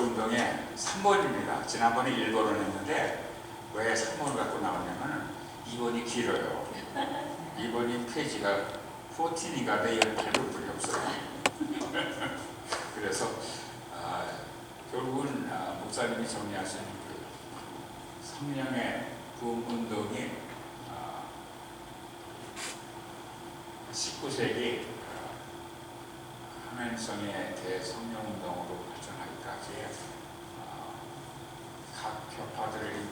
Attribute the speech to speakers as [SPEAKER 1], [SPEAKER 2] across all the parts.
[SPEAKER 1] 운동의 3번입니다. 지난번에 1번을 했는데 왜 3번을 갖고 나오냐면 2번이 길어요. 2번이 페이지가 14이니까 내 옆에 별이 없어요. 그래서 결국은 목사님이 정리하신 그 성령의 부흥 운동이 19세기 하나님성의 대성령운동으로 발전하기까지 각 교파들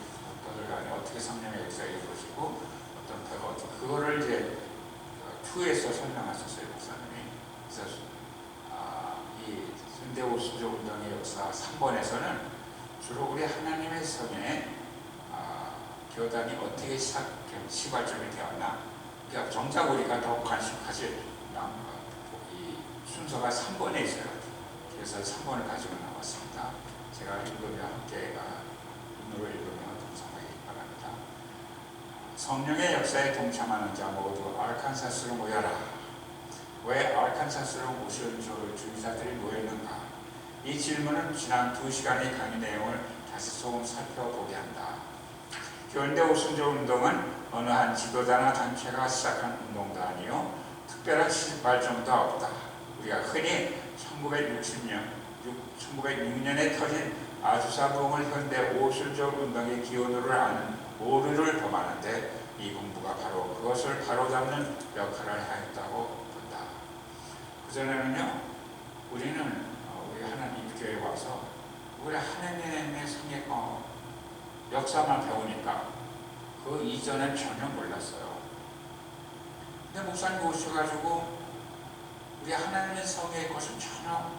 [SPEAKER 1] 간에 어떻게 성령의 역사가 이루어지고 그거를 이제 2에서 설명하셨어요, 목사님이. 그래서 이 현대오 수조운동의 역사 3번에서는 주로 우리 하나님의 성에 교단이 어떻게 시발점이 되었나, 그러니까 정작 우리가 더 관심 가질 이 순서가 3번에 있어요. 그래서 3번을 가지고 나왔습니다. 제가 읽으며 함께 눈으로 읽으며 동참하기 바랍니다. 성령의 역사에 동참하는 자 모두 알칸사스로 모여라. 왜 알칸사스로 모신 주의자들이 모였는가? 이 질문은 지난 2시간의 강의 내용을 다시 조금 살펴보게 한다. 현대 오순절 운동은 어느 한 지도자나 단체가 시작한 운동도 아니요 특별한 발전도 없다. 우리가 흔히 1906년에 터진 아주사 부흥을 현대 오순절 운동의 기원으로 아는 오류를 범하는데 이 공부가 바로 그것을 바로잡는 역할을 하였다고 본다. 그전에는요, 우리는 우리 하나님 교회에 와서 우리 하나님의 성의 역사만 배우니까 그 이전엔 전혀 몰랐어요. 근데 목사님 오셔가지고 우리 하나님의 성의 것을 전혀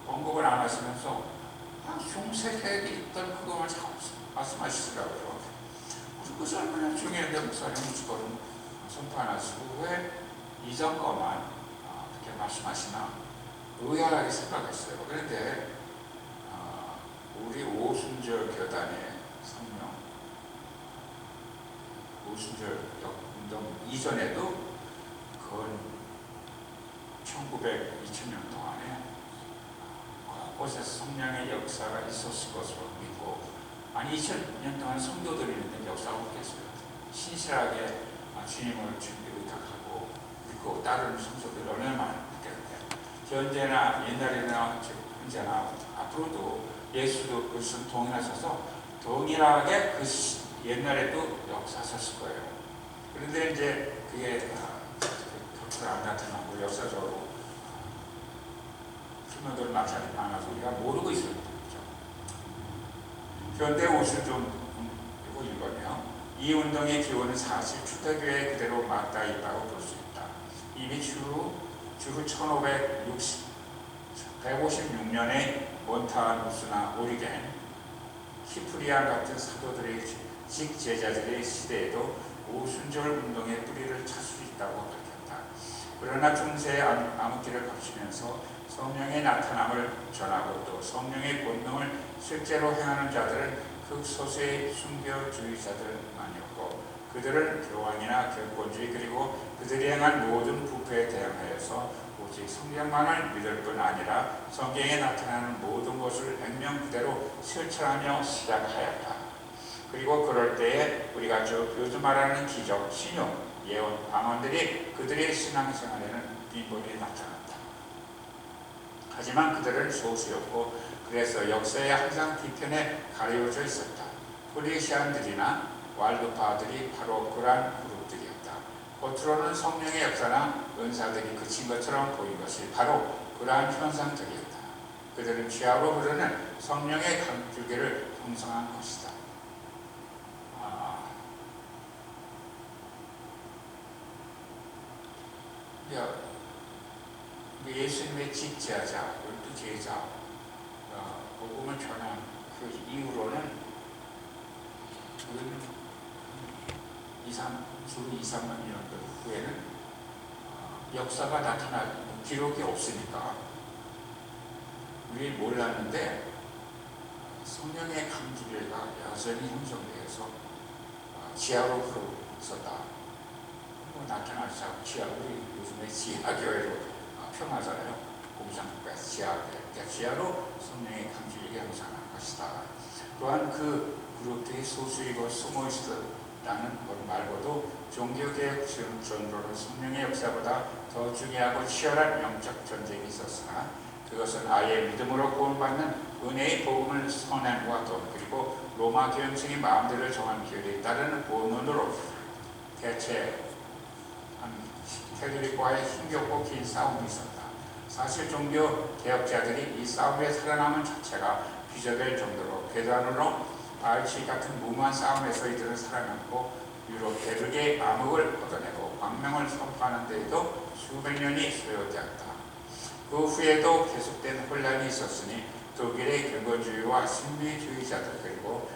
[SPEAKER 1] 언급을 안 하시면서 흉세계에 있던 그것만 자꾸 말씀하시더라고요. 그것이 얼마나 중요한데 목사님은 그거는 선포 안 하시고 왜 이전 것만 그렇게 말씀하시나 의아하게 생각했어요. 그런데 우리 오순절 교단의 성령, 오순절 운동 이전에도 건 2000년 동안에 곳에서 성령의 역사가 있었을 것으로 믿고 2000년 동안 성도들이 있는 역사가 없겠어요. 신실하게 주님을 의탁하고 믿고 따르는 성도들이 얼마나 많겠는데 현재나 옛날이나 현재나 앞으로도 예수도 그것은 동일하셔서 동일하게 그 옛날에도 역사하셨을 거예요. 그런데 이제 그게 격차가 안 나타나고 역사적으로 신호들 마찰이 많아서 우리가 모르고 있어요. 현대 옷을 좀 읽으면 이 운동의 기원은 사실 초대교회에 그대로 맞닿아 있다고 볼 수 있다. 이미 주후 156년에 몬타누스나 오리겐, 히프리안 같은 사도들의 직제자들의 시대에도 오순절 운동의 뿌리를 찾을 수 있다고 밝혔다. 그러나 중세의 암흑기를 거치면서 성령의 나타남을 전하고 또 성령의 본능을 실제로 행하는 자들은 극소수의 순교주의자들만이었고 그들은 교황이나 결권주의 그리고 그들이 행한 모든 부패에 대항하여서 오직 성령만을 믿을 뿐 아니라 성경에 나타나는 모든 것을 액면 그대로 실천하며 시작하였다. 그리고 그럴 때에 우리가 요즘 말하는 기적, 신용, 예언, 방언들이 그들의 신앙생활에는 빈번히 나타났다. 하지만 그들은 소수였고 그래서 역사에 항상 뒤편에 가려져 있었다. 프리시안들이나 왈드파들이 바로 그러한 그룹들이었다. 겉으로는 성령의 역사나 은사들이 그친 것처럼 보인 것이 바로 그러한 현상들이었다. 그들은 취하로 흐르는 성령의 강줄기를 형성한 것이다. 예수님의 직제하자, 12제자, 복음을 전한 그 이후로는 주 2~3만 년 후에는 역사가 나타날 기록이 없으니까 우리 몰랐는데 성령의 강줄기가 여전히 형성되어서 지하로 흐르고 있었다. 나타나지 않고 지하, 우리 요즘에 지하교회로 평하잖아요. 공산국가 지하로 성령의 강질이 형성한 것이다. 또한 그 그룹들이 소수이고 숨어있었다는 것 말고도 종교개혁 전으로는 성령의 역사보다 더 중요하고 치열한 영적 전쟁이 있었으나 그것은 아예 믿음으로 구원받는 은혜의 복음을 선행과 돈 그리고 로마 교황청이 마음대로 정한 규율에 따르는 본론으로 대체 캐톨릭과의 힘겹고 긴 싸움이 있었다. 사실 종교 개혁자들이 이 싸움에 살아남은 자체가 비전될 정도로 괴담으로 알치 같은 무모한 싸움에서 이들은 살아남고 유럽 대륙의 암흑을 걷어내고 광명을 선포하는 데에도 수백 년이 소요되었다. 그 후에도 계속된 혼란이 있었으니 독일의 경건주의와 신비주의자들 그리고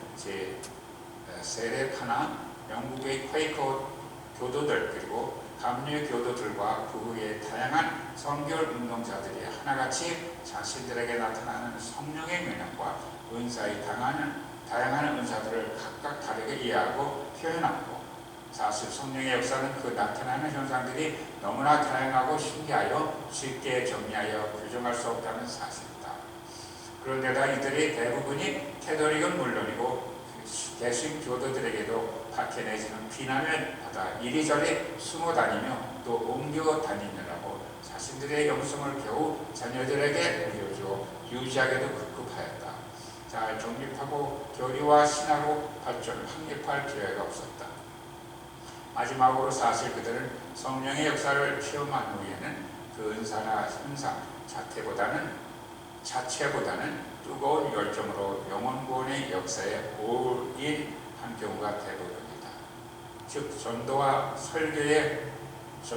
[SPEAKER 1] 세례파나 영국의 퀘이커 교도들 그리고 감리 교도들과 그 후에 다양한 선결 운동자들이 하나같이 자신들에게 나타나는 성령의 면역과 은사에 다양한 은사들을 각각 다르게 이해하고 표현하고 사실 성령의 역사는 그 나타나는 현상들이 너무나 다양하고 신기하여 쉽게 정리하여 규정할 수 없다는 사실이다. 그런데다 이들이 대부분이 캐톨릭은 물론이고 개신 교도들에게도 박해내지는 비난을 받아 이리저리 숨어 다니며 또 옮겨 다니느라고 자신들의 영성을 겨우 자녀들에게 물려주어 유지하기도 급급하였다. 잘 정립하고 교리와 신화로 확립할 기회가 없었다. 마지막으로 사실 그들은 성령의 역사를 체험한 후에는 그 은사나 현상 자체보다는 뜨거운 열정으로 영혼구원의 역사에 올인한 경우가 대부분이다. 즉 전도와 설교에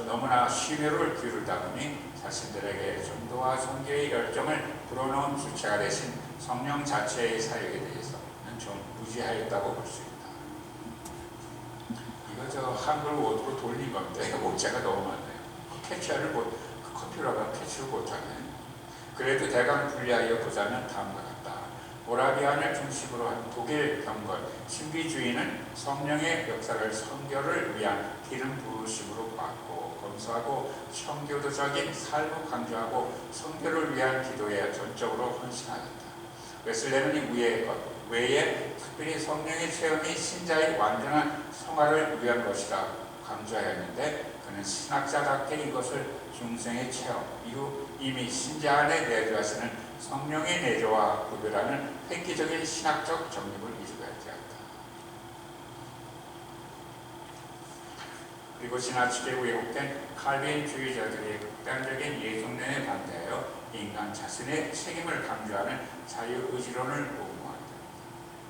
[SPEAKER 1] 너무나 심혈을 기울이다 보니 자신들에게 전도와 선교의 열정을 불어넣은 주체가 되신 성령 자체의 사역에 대해서는 좀 무지하였다고 볼 수 있다. 이거 저 한글 워드로 돌린 건데 오차가 너무 많네요. 컴퓨터가 캐치를 못하네. 그래도 대강 분리하여 보자면 다음과 같다. 모라비안을 중심으로 한 독일 경건 신비주의는 성령의 역사를 선교를 위한 기름 부으심으로 봤고 검소하고 청교도적인 삶을 강조하고 선교를 위한 기도에 전적으로 헌신하였다. 웨슬레는 이 외에 특별히 성령의 체험이 신자의 완전한 성화를 위한 것이라 강조하였는데 그는 신학자답게 이것을 중생의 체험 이후 이미 신자 안에 내주하시는 성령의 내조와 구별하는 획기적인 신학적 정립을 이루어야 하였다. 그리고 지나치게 왜곡된 칼빈주의자들의 극단적인 예속론에 반대하여 인간 자신의 책임을 강조하는 자유의지론을 옹호한다.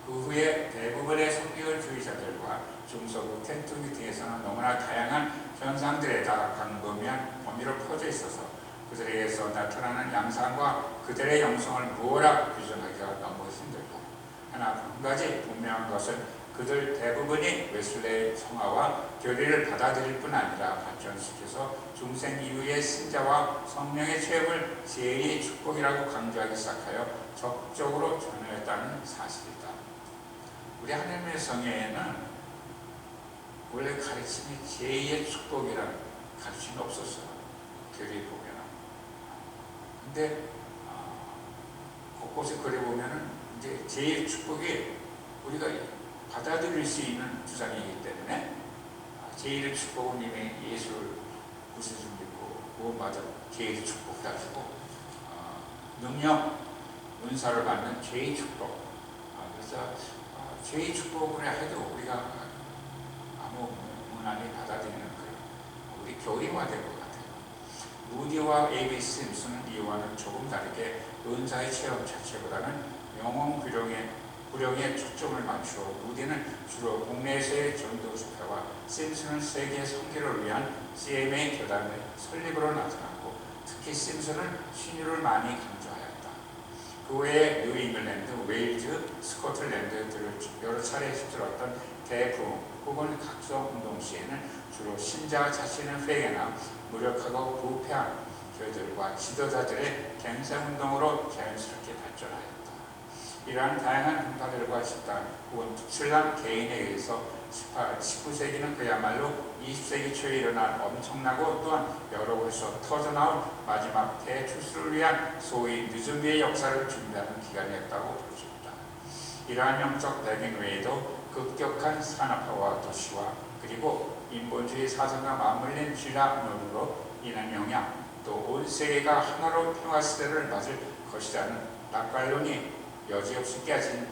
[SPEAKER 1] 그 후에 대부분의 성경주의자들과 중서부 켄투기 등에서는 너무나 다양한 현상들에다 광범위한 범위로 퍼져 있어서 그들에게서 나타나는 양상과 그들의 영성을 무엇라 규정하기가 너무 힘들다. 하나 한 가지 분명한 것은 그들 대부분이 웨슬레의 성화와 교리를 받아들일 뿐 아니라 발전시켜서 중생 이후의 신자와 성령의 체험을 제2의 축복이라고 강조하기 시작하여 적극적으로 전하였다는 사실이다. 우리 하나님의 성회에는 원래 가르침이 제2의 축복이라는 가르침이 없었어요. 교리에 보면. 근데 곳곳에 그래 보면은 이제 제2의 축복이 우리가 받아들일 수 있는 주장이기 때문에 제1의 축복은 이미 예수를 구세주 믿고 구원받은 제1의 축복 가지고 능력, 은사를 받는 제2 축복. 그래서 제2 축복을 해도 우리가 아무 무난히 받아들이는 그런 우리 교리화된 것 같아요. 무디와 A.B. 심슨은 이와는 조금 다르게 은사의 체험 자체보다는 영혼 구령에 초점을 맞추어 무디는 주로 국내에서의 전도 집회와 심슨은 세계 선교를 위한 CMA 교단의 설립으로 나타났고 특히 심슨은 신유를 많이 강조하였다. 그 외에 뉴잉글랜드, 웨일즈, 스코틀랜드들을 여러 차례 휩쓸었던 대부흥 혹은 각성운동 시에는 주로 신자 자신의 회개나 무력하고 부패한 교회들과 지도자들의 갱생운동으로 자연스럽게 발전하였다. 이러한 다양한 분파들과 집단 혹은 특출난 개인에 의해서 19세기는 그야말로 20세기 초에 일어난 엄청나고 또한 여러 곳에서 터져나온 마지막 대출수를 위한 소위 늦은비의 역사를 준비하는 기간이었다고 볼 수 있다. 이러한 영적 배경 외에도 급격한 산업화와 도시화 그리고 인본주의 사상과 맞물린 쥐락놀이로 인한 영향 또 온 세계가 하나로 평화시대를 맞을 것이라는 낙관론이 여지없이 깨진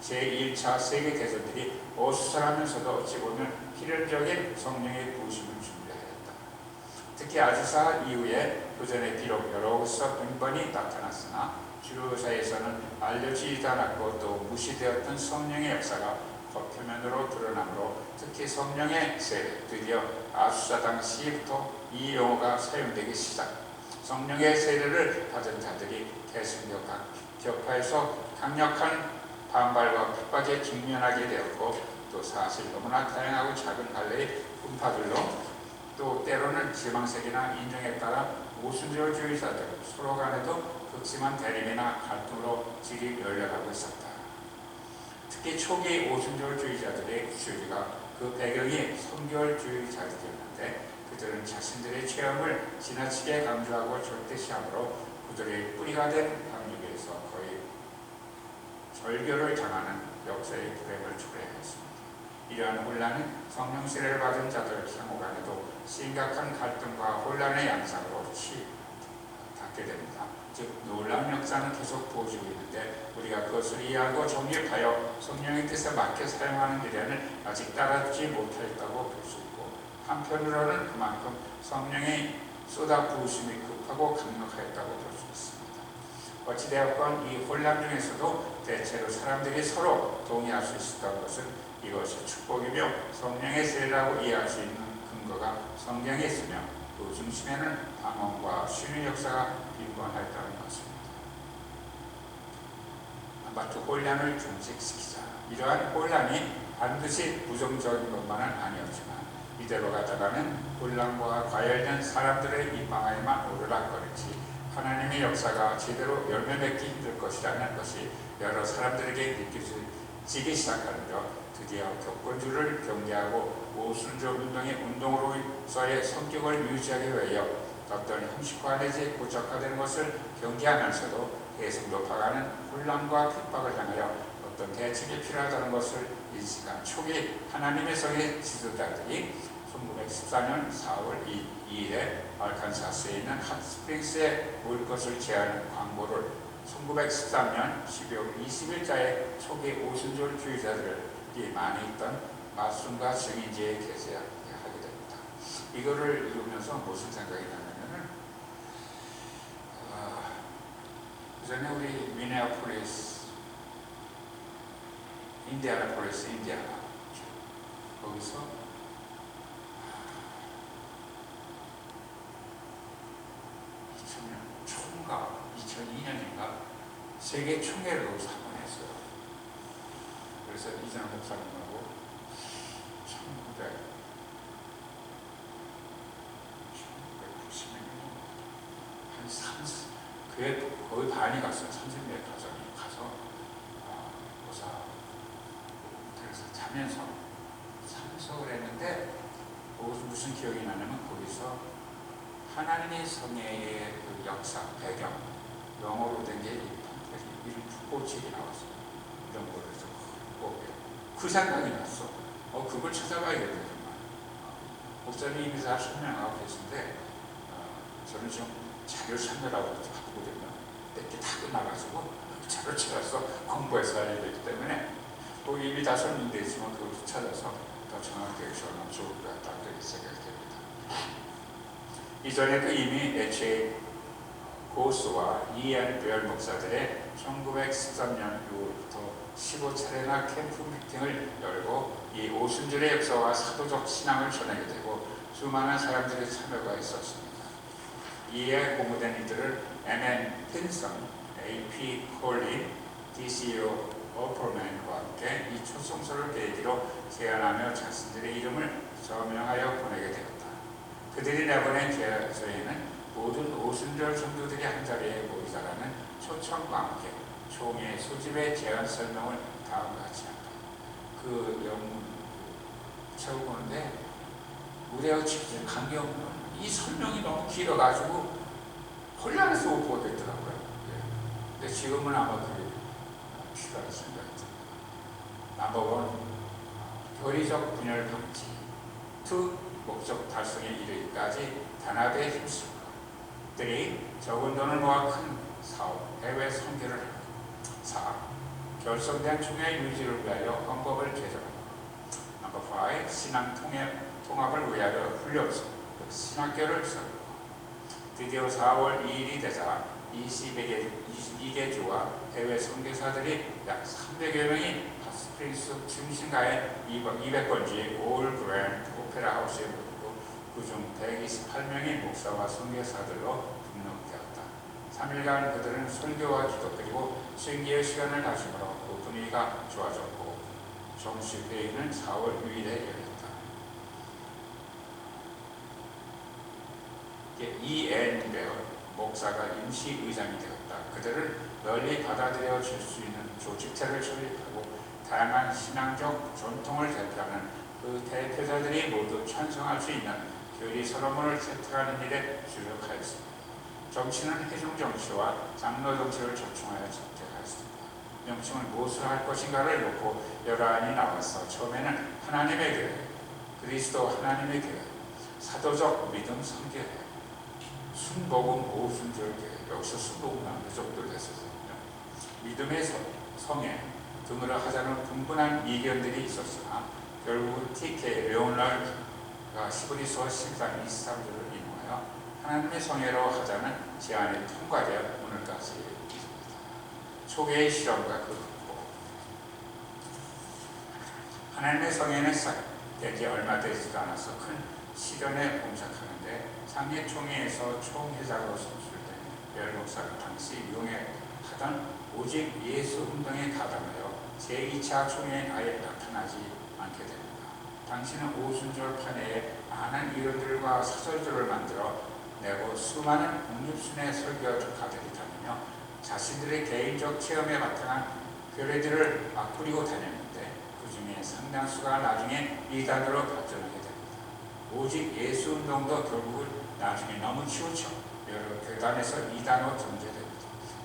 [SPEAKER 1] 제1차 세계대전들이 어수선하면서도 어찌 보면 필연적인 성령의 부으심을 준비하였다. 특히 아주사 이후에 그전에 비록 여러 곳에서 빈번히 나타났으나 주요사에서는 알려지지도 않았고 또 무시되었던 성령의 역사가 겉표면으로 드러나므로 특히 성령의 세례, 드디어 아수사 당시부터 이 용어가 사용되기 시작. 성령의 세례를 받은 자들이 개신교파에서 강력한 반발과 핍박에 직면하게 되었고 또 사실 너무나 다양하고 작은 갈래의 분파들로 또 때로는 지방색이나 인종에 따라 모순절주의자들 서로 간에도 극심한 대립이나 갈등으로 질이 열려가고 있었다. 특히 초기 오순절주의자들의 주의가 그 배경이 성결주의자들이었는데 그들은 자신들의 체험을 지나치게 강조하고 절대시함으로 그들의 뿌리가 된 강육에서 거의 절교를 당하는 역사의 불행을 초래했습니다. 이러한 혼란은 성령 세례를 받은 자들 상호 간에도 심각한 갈등과 혼란의 양상으로 닿게 됩니다. 즉 놀라운 역사는 계속 보여주고 있는데 우리가 그것을 이해하고 정립하여 성령의 뜻에 맞게 사용하는 미래는 아직 따라주지 못하였다고 볼 수 있고 한편으로는 그만큼 성령의 쏟아부으심이 급하고 강력하였다고 볼 수 있습니다. 어찌되었건 이 혼란 중에서도 대체로 사람들이 서로 동의할 수 있었던 것은 이것이 축복이며 성령의 세례라고 이해할 수 있는 근거가 성경에 있으며 그 중심에는 방언과 신의 역사가 빈번하였다는 것입니다. 마트 혼란을 종식시키자. 이러한 혼란이 반드시 부정적인 것만은 아니었지만 이대로 가다가는 혼란과 과열된 사람들의 입방아에만 오르락거리지 하나님의 역사가 제대로 열매 맺기 힘들 것이라는 것이 여러 사람들에게 느껴지기 시작하는데 드디어 교권주를 경계하고 오순절 운동의 운동으로서의 성격을 유지하기 위하여 어떤 형식화 내지 고착화되는 것을 경계하면서도 계속 높아가는 혼란과 핍박을 향하여 어떤 대책이 필요하다는 것을 인식한 초기 하나님의 성의 지도자들이 1914년 4월 2일에 알칸사스에 있는 핫스프링스에 올 것을 제안하는 광고를 1913년 12월 20일자에 초기 오순절주의자들이 많이 있던 마순과 증인지에 게재하게 됩니다. 이거를 읽으면서 무슨 생각이 나냐면은 그전에 우리 인디아나폴리스 거기서 총각 2002년인가 세계 총회로 사문했어요. 그래서 이전한 목사님하고 1990년 그에 거의 반이 갔어요. 30몇 가정이 가서 모사 그래서 자면서 참석을 했는데 무슨 기억이 나냐면 거기서 하나님의 성회의 그 역사, 배경 영어로 된 게 이름 북고책이 나왔어요. 이런 거를 좀 그 생각이 났어. 그걸 찾아봐야겠다 정말. 목사님이 다 설명하고 계신데 저는 지금 자료 찾느라고 바쁘거든요. 내게 다 끝나가지고 자료 찾아서 공부해서 해야 되기 때문에 이미 다 설명되어 있지만 그걸 찾아서 더 정확하게 설명 좋을 것 같다 그렇게 생각이 됩니다. 이전에 그 이미 H.A. 고스와 이안 별 목사들의 1913년 이후부터 15차례나 캠프 미팅을 열고 이 오순절의 역사와 사도적 신앙을 전하게 되고 수많은 사람들의 참여가 있었습니다. 이에 공모된 이들을 M.N. 핀슨, A.P. 콜린, D.C.O. 어퍼맨과 함께 이 초성서를 계기로 제안하며 자신들의 이름을 서명하여 보내게 되었다. 그들이 내보낸 제서에는 모든 오순절 성도들이 한자리에 모이자라는 초청과 함께 총회 소집의 제안 설명을 다음과 같이 합니다. 그 영문 채워보는데 무대와 직접 관계없는 이 설명이 너무 길어가지고 혼란해서 못 보겠더라고요. 예. 근데 지금은 아마 그게 필요할 생각이 듭니다. 넘버원, 교리적 분열 방지. 2. 목적 달성에 이르기까지 단합에 힘쓰고. 3. 적은 돈을 모아 큰 사업, 해외 선교를 하고. 4. 결성된 총회 유지를 위하여 헌법을 개정하고. 넘버 5. 신앙 통합을 위하여 훈련소, 신학교를 세우고. 드디어 4월 2일이 되자 22개 주와 해외 선교사들이 약 300여 명이 핫스프링스 중심가의 200번지 올 그랜드 오페라 하우스에 모이고 그중 128명이 목사와 선교사들로 등록되었다. 3일간 그들은 설교와 기도 그리고 신기의 시간을 가지므로 그 분위기가 좋아졌고 정식 회의는 4월 6일에 열렸다. 이앤 베어 목사가 임시 의장이 되었다. 그들은 널리 받아들여 줄 수 있는 조직체를 설립하고 다양한 신앙적 전통을 대표하는 그 대표자들이 모두 찬성할 수 있는 교리 서론문을 채택하는 일에 주력하였습니다. 정치는 회중 정치와 장로 정치를 절충하여 채택하였습니다. 명칭을 무엇을 할 것인가를 놓고 여러 안이 나와서 처음에는 하나님의 교회, 그리스도 하나님의 교회, 사도적 믿음 선교회, 순복음 오순절교회, 여기서 순복음 그 정도 됐었거든요. 믿음의 성에 등으로 하자는 분분한 이견들이 있었으나 결국은 TK 레오날드가 시브리서 13, 23절을 인용하여 하나님의 성회로 하자는 제안이 통과되어 오늘까지 있습니다. 초기의 실험과 그 극복. 하나님의 성회는 시작되지 얼마 되지도 않아서 큰 시련에 봉착하는데 상해 총회에서 총회장으로 선출된 열 목사가 당시 용해하던 오직 예수 운동에 가담하여 제2차 총회에 아예 나타나지 않게 됩니다. 당시는 오순절 판회에 많은 이론들과 사설들을 만들어 내고 수많은 국립순회 설교가들이 다니며 자신들의 개인적 체험에 바탕한 교례들을 막 뿌리고 다녔는데 그 중에 상당수가 나중에 이단으로 발전하게 됩니다. 오직 예수 운동도 결국은 나중에 너무 치우쳐 여러 교단에서 이단으로 정제됩니다.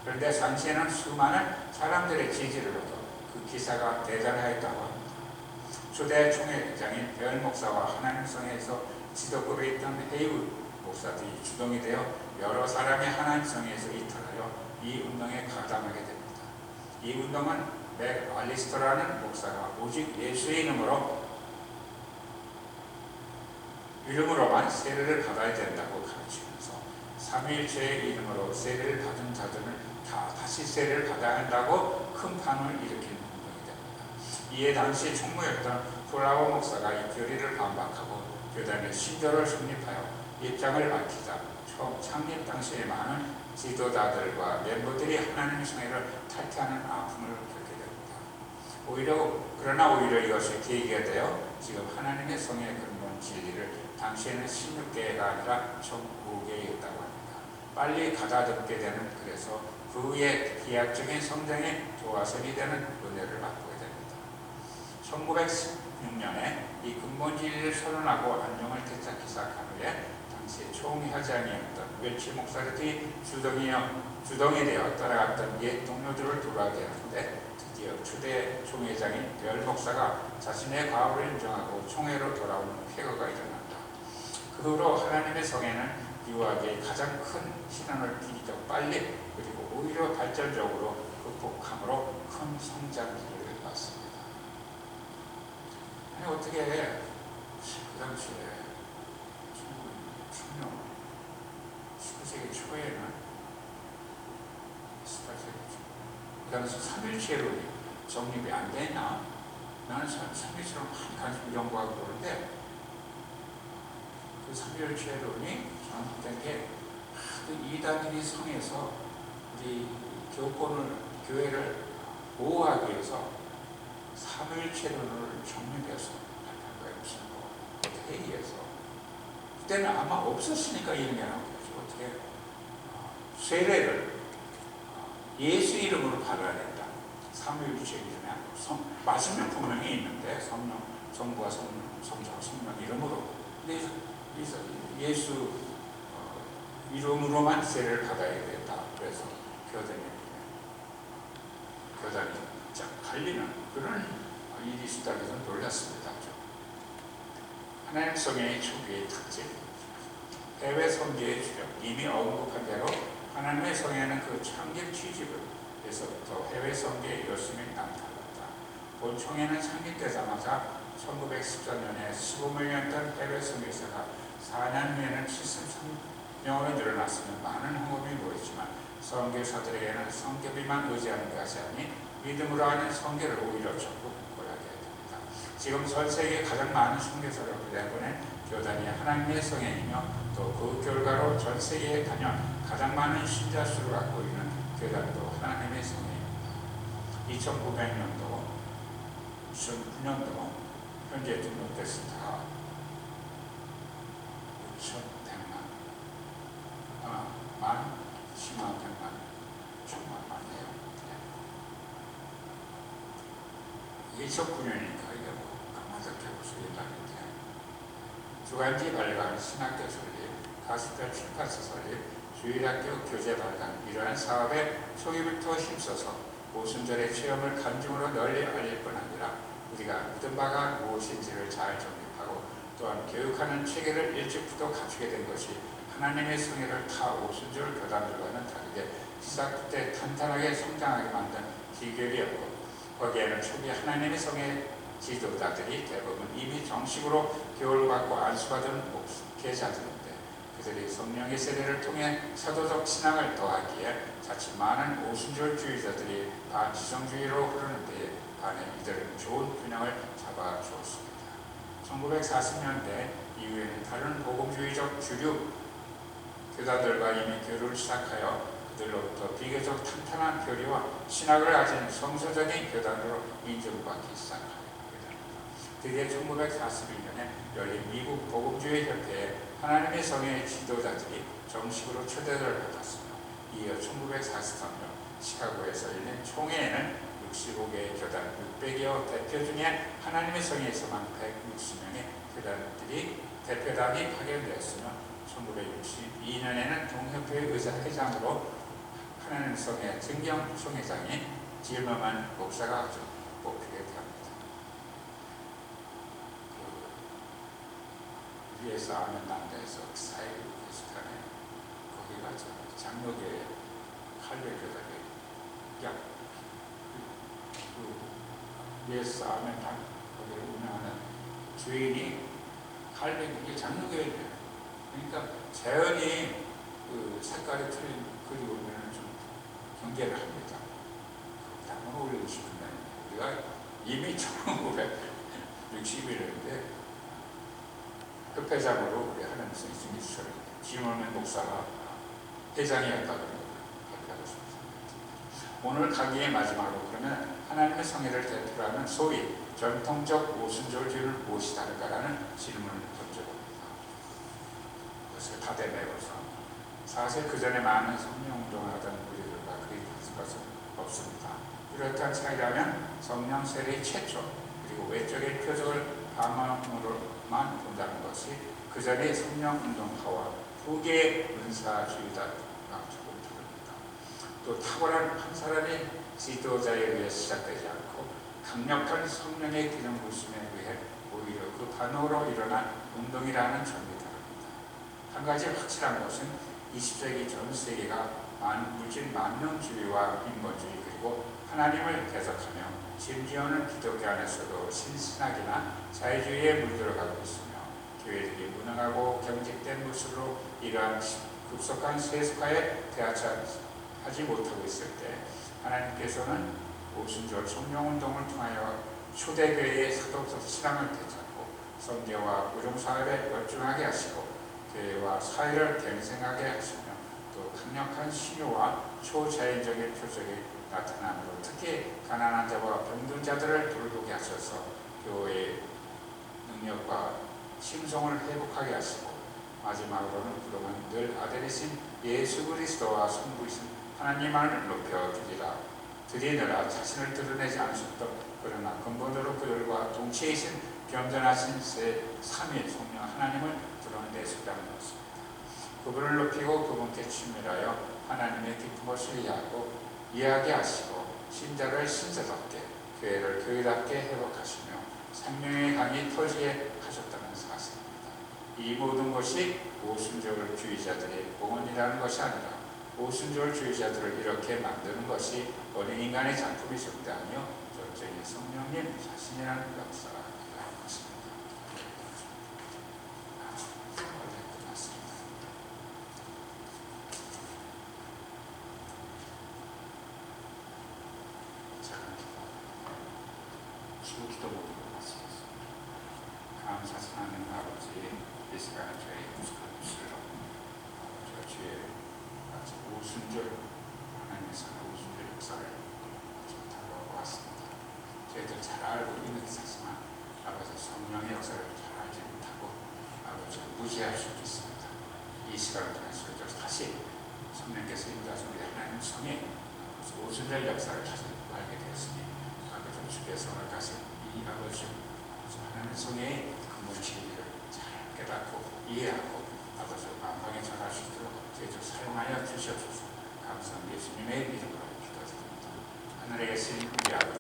[SPEAKER 1] 그런데 당시에는 수많은 사람들의 지지를 얻어 그 기사가 대단하였다고 합니다. 초대 총회장인 별 목사와 하나님 성회에서 지도급에 있던 헤이우 목사들이 주동이 되어 여러 사람이 하나님 성회에서 이탈하여 이 운동에 가담하게 됩니다. 이 운동은 맥 알리스터라는 목사가 오직 예수의 이름으로만 세례를 받아야 된다고 가르치면서 삼위일체의 이름으로 세례를 받은 자들은 다 다시 세례를 받아야 한다고 큰 판을 일으키는 운동이 됩니다. 이에 당시 총무였던 플라워 목사가 이 교리를 반박하고 교단의 신조를 성립하여 입장을 밝히자 처음 창립 당시에 많은 지도자들과 멤버들이 하나님의 성회를 탈퇴하는 아픔을 겪게 됩니다. 그러나 오히려 이것이 계기가 되어 지금 하나님의 성회의 근본 진리를 당시에는 16개가 아니라 총 5개였다고 합니다. 빨리 가다듬게 되는 그래서 그 후에 기하적인 성장에 도화선이 되는 은혜를 맛보게 됩니다. 1916년에 이 근본 진리를 선언하고 안정을 되찾기 시작한 후에 당시 총회장이었던 웰치 목사들이 주동이 되어 떠나갔던 옛 동료들을 돌아오게 하는데 드디어 초대 총회장인 별 목사가 자신의 과오를 인정하고 총회로 돌아오는 쾌거가 일어난다. 그 후로 하나님의 성회는 유학의 가장 큰 신앙을 비교적 빨리 그리고 오히려 발전적으로 극복함으로 큰 성장기를 봤습니다. 아니 어떻게 그 당시에 19세기 초에는 18세기 초 그 당시 3일체론이 정립이 안 됐나? 나는 3일체론 많이 관심 연구하고 그러는데 그 3일체론이 정립된 게 이단들이 성에서 우리 교회를 보호하기 위해서 3일체론을 정립해서 발표한 거예요. 무슨 회의에서. 그때는 아마 없었으니까 이런 게 나온 거죠. 어떻게 세례를 예수 이름으로 받아야 된다. 삼위일체이기 전에 말씀은 분명히 있는데 성부와 성자와 성령 이름으로. 근데 예수 이름으로만 세례를 받아야 된다. 그래서 교단이 쫙 갈리는 그런 일이 있었다고 해서 놀랐습니다. 하나님 성경의 초기의 특징, 해외 성계의 주력, 이미 언급한 대로 하나님의 성에는 그 창립 취지를 에서부터 해외 성계의 요즘이 나타났다. 본총회는 창립되자마자 1914년에 15명이었던 해외 성교사가 4년 후에는 73명으로 늘어났으며 많은 헌금이 모였지만 선교사들에게는 성교비만 의지하는 것이 아닌 믿음으로 하는 선교를 오히려 적극 고려하게 됩니다. 지금 전 세계 가장 많은 선교사를 내보낸 교단이 하나님의 성행이며 또 그 결과로 전 세계에 단연 가장 많은 신자 수를 갖고 있는 교단도 하나님의 성행입니다. 2900년도, 2009년도 현재 등록됐습니다. 6,100만, 10만 100만, 1000만이에요. 2009년이니까 이게 까마득해 보시겠다는데 주간지 발간, 신학교 설립, 가스펠 출판사 설립, 주일학교 교재 발간 이러한 사업에 초기부터 힘써서 오순절의 체험을 간증으로 널리 알릴 뿐 아니라 우리가 믿은 바가 무엇인지를 잘 정립하고 또한 교육하는 체계를 일찍부터 갖추게 된 것이 하나님의 성회를 타 오순절 교단들과는 다르게 시작 때 탄탄하게 성장하게 만든 비결이었고 거기에는 초기 하나님의 성회 지도자들이 대부분 이미 정식으로 교훈을 받고 안수받은 목회자들인데 그들이 성령의 세례를 통해 사도적 신앙을 더하기에 자칫 많은 오순절주의자들이 반지성주의로 흐르는 데에 반해 이들은 좋은 균형을 잡아주었습니다. 1940년대 이후에는 다른 복음주의적 주류 교단들과 이미 교류를 시작하여 그들로부터 비교적 탄탄한 교리와 신학을 가진 성서적인 교단으로 인정받기 시작합니다. 드디어 1941년에 열린 미국 복음주의 협회에 하나님의 성의 지도자들이 정식으로 초대를 받았으며 이어 1943년 시카고에서 열린 총회에는 65개의 교단 600여 대표 중에 하나님의 성에서만 160명의 교단들이 대표단이 파견되었으며 1962년에는 동협회 회장으로 하나님의 성의 증경 총회장이 질머만 목사가 뽑히게 됩니다. 위에서 아는 남자에서 사회 게시판에 거기가 장로교회 할례교단에 위에서 아는 거기를 운영하는 주인이 할례교회 장로교회예요. 그러니까 재현이 그 색깔이 틀린 글이 오면 좀 경계를 합니다. 단문 올리고 싶은데 우리가 이미 1961년인데 협회장으로 우리 하나님 성이 주셔서 김원men 목사가 회장이었다고 발표하고 있습니다. 오늘 강의의 마지막으로 그러면 하나님의 성회를 대표로 하는 소위 전통적 오순절주의를 무엇이 다른가라는 질문을 던져봅니다. 그것을 다대매고서 사실 그 전에 많은 성령운동을 하던 우리들과 그리 다른 것은 없습니다. 이렇다는 차이라면 성령 세례의 최초 그리고 외적의 표적을 방언으로만 본다는 것이 그 전의 성령운동파와 후계의 은사주의다가 조금 다릅니다. 또 탁월한 한 사람의 지도자에 의해 시작되지 않고 강력한 성령의 기능 부심에 의해 오히려 그 반으로 일어난 운동이라는 점이 다릅니다. 한 가지 확실한 것은 20세기 전 세계가 물질 만능주의와 인본주의 그리고 하나님을 대적하며 심지어는 기독교 안에서도 신신학이나 자유주의에 물들어가고 있으며 교회들이 무능하고 경직된 모습으로 이러한 급속한 세속화에 대처하지 못하고 있을 때 하나님께서는 오순절 성령운동을 통하여 초대교회의 사도적 신앙을 되찾고 선교와 의료사회를 열중하게 하시고 교회와 사회를 갱생하게 하시며 또 강력한 신효와 초자연적인 표적이 나타남으로 특히 가난한 자와 병든 자들을 돌보게 하셔서 교회의 능력과 심성을 회복하게 하시고 마지막으로는 그동안 늘 아들이신 예수 그리스도와 성부이신 하나님을 드리느라 자신을 드러내지 않으셨던 그러나 근본으로 그들과 동시에신 겸손하신 삼위 성령 하나님을 드러내셨다는 것입니다. 그분을 높이고 그분께 친밀하여 하나님의 깊은 것을 이해하게 하시고 신자를 신자답게 교회를 교회답게 회복하시며 생명의 강이 터지게 하셨다는 사실입니다. 이 모든 것이 오순절주의자들의 공헌이라는 것이 아니라 오순절주의자들을 이렇게 만드는 것이 어린 인간의 작품이 적다며 전적인 성령님 자신이라는 역사가 있다는 것입니다. 끝났습니다. 기도 모두로 마치겠습니다. 감사하는 하나님 아버지, 이 시간에 저희 무수로 저 주의 오순절 하나님의 선 오순절 역사를 다루어 왔습니다. 저희들 잘 알고 있는 사실만 아버지 성령의 역사를 잘 알지 못하고 아버지 무지할 수도 있습니다. 이 시간을 통해서 다시 성령께서 인도하신 우리 하나님 성의 오순절 역사를 다시 알게 되었으니 아버지 주께서 오늘 다시 이 아버지 하나님의 성의 근본치를 잘 깨닫고 이해하고 아버지 만방에 전할 수 있도록 제주 사용하여 주시옵소서. 감사합니다. 예수님의 이름으로 기도드립니다. 하늘에 계신 우리 아버지